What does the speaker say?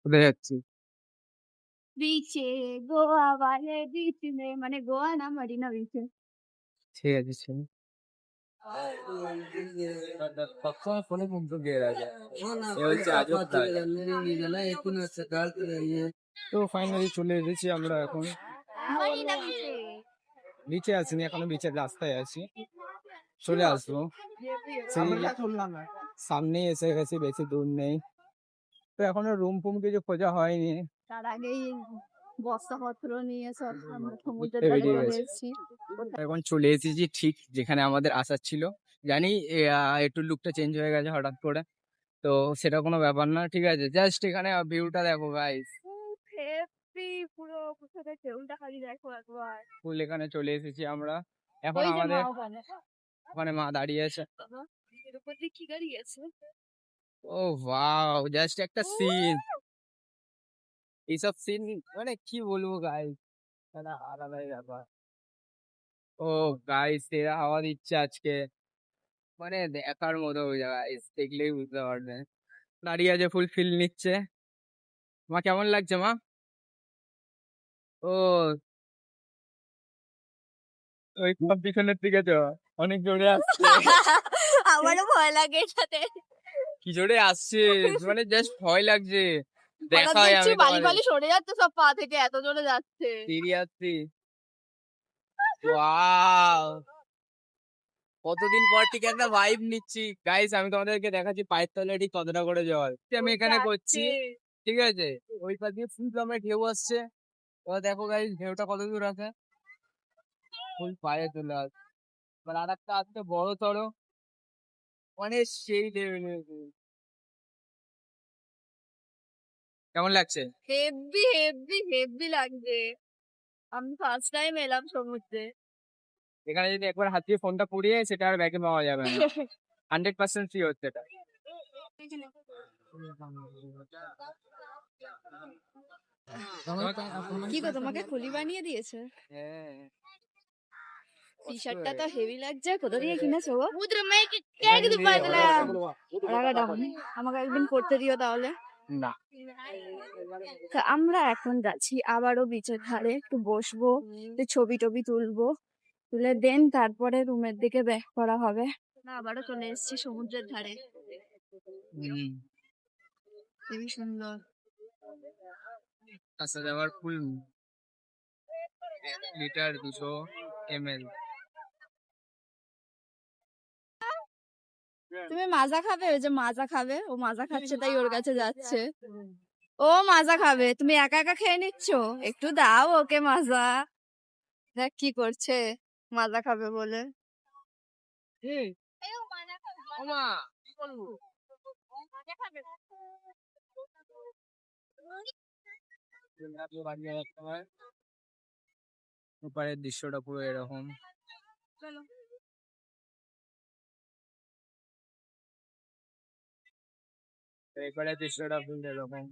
কোথায় যাচ্ছি? বিচে গোয়া वाले बीच में মানে গোয়া না মারিনা বিচে। ঠিক আছে ছেড়ে। সবসময় ফোনে মুগ্ধ গেয়ে রাখে। এ হচ্ছে আজব কাজ। তো ফাইনালি চলে এসেছি আমরা এখন। মারিনা বিচে। বিচে আসিনি এখনো, বিচের রাস্তায় আছি, চলে আসবো। সেই সামনেই এসে গেছি, বেশি দূর নেই। তো এখনো রুম ফুম কিছু খোঁজা হয়নি। তার আগেই বস্তাপত্র নিয়ে সব আমরা সমুদ্রের ঘুরতে ধারে বেরিয়ে চলে গেছি। এসেছি। এখন চলে এসেছি ঠিক যেখানে আমাদের আসার ছিল। জানি একটু লুকটা চেঞ্জ হয়ে গেছে হঠাৎ করে, তো সেটা কোনো ব্যাপার না, ঠিক আছে। জাস্ট এখানে ভিউটা দেখো গাইস, হেপি পুরো কোথাতে ঢেউটা খালি দেখো একবার। ফুল এখানে চলে এসেছি আমরা। এখন ওই যে মা আমাদের ওখানে। ওখানে মা দাঁড়িয়ে আছে। বাবা, এর উপর দিয়ে কি গাড়ি গেছে? ও ওয়াও, জাস্ট একটা সিন। এইসব সিন মানে কি বলবো গাইস, আলাদাই ব্যাপার। ও গাইস, এরা হওয়া দিচ্ছে আজকে, মানে দেখার মতো গাইস, দেখলেই বুঝতে পারবেন। দাঁড়িয়ে আছে, ফুল ফিল নিচ্ছে। মা কেমন লাগছে মা? ও ওই সব পিছনের দিকে তো অনেক জোরে আসছে। আমারও ভয় লাগে এটাতে। কি জোরে আসছে, মানে জাস্ট ভয় লাগছে। হঠাৎ দেখাই দেখছি আমি বালি তোমাদের বালি সরে যাচ্ছে সব পা থেকে, এত জোরে যাচ্ছে। সিরিয়াসলি ওয়াও, কতদিন পর ঠিক একটা ভাইব নিচ্ছি গাইস। আমি তোমাদেরকে দেখাচ্ছি পায়ের তলে ঠিক কতটা করে জল আমি এখানে করছি, ঠিক আছে। ওই পাশ দিয়ে ফুল আমরা ঢেউ আসছে। এবার দেখো গাইস ঢেউটা কত দূর আছে, ফুল পায়ে চলে আসছে। এবার আর একটা আসছে বড় সড়ো, মানে সেই লেভেলের। কেমন লাগছে? হেব্বি হেব্বি হেব্বি লাগছে। আমি ফার্স্ট টাইম এলাম সমুদ্রে। এখানে যদি একবার হাত দিয়ে ফোনটা পুড়িয়ে সেটা আর ব্যাগে পাওয়া যাবে না। 100% ফ্রি হচ্ছে এটা। কি গো, তোমাকে খুলি বানিয়ে দিয়েছে? হ্যাঁ, টি কষ্ট শার্টটা হয়ে তো গেছে। হেভি লাগছে। কোথা দিয়ে কিনেছো গো? এখান দিয়ে order করে। টাকাটা দাও, আমাকে একদিন করতে দিও তাহলে। না, তা আমরা এখন যাচ্ছি আবারও বিচের ধারে, একটু বসবো, একটু ছবি টবি তুলবো, তুলে দেন তারপরে রুমের দিকে ব্যাক করা হবে। না, আবারও চলে এসেছি সমুদ্রের ধারে। খুবই সুন্দর। আসা যাওয়ার ফুল লিটার 200 ml। তুমি মাজা খাবে? ওই যে মাজা খাবে, ও মাজা খাচ্ছে তাই ওর কাছে যাচ্ছে। ও মাজা খাবে, তুমি একা একা খেয়ে নিচ্ছ, একটু দাও ওকে মাজা। দেখ কি করছে, মাজা খাবে বলে। ওমা, কি করবো? ওপারের দৃশ্যটা পুরো এরকম। এপারের দৃশ্যটা পুরো এরকম।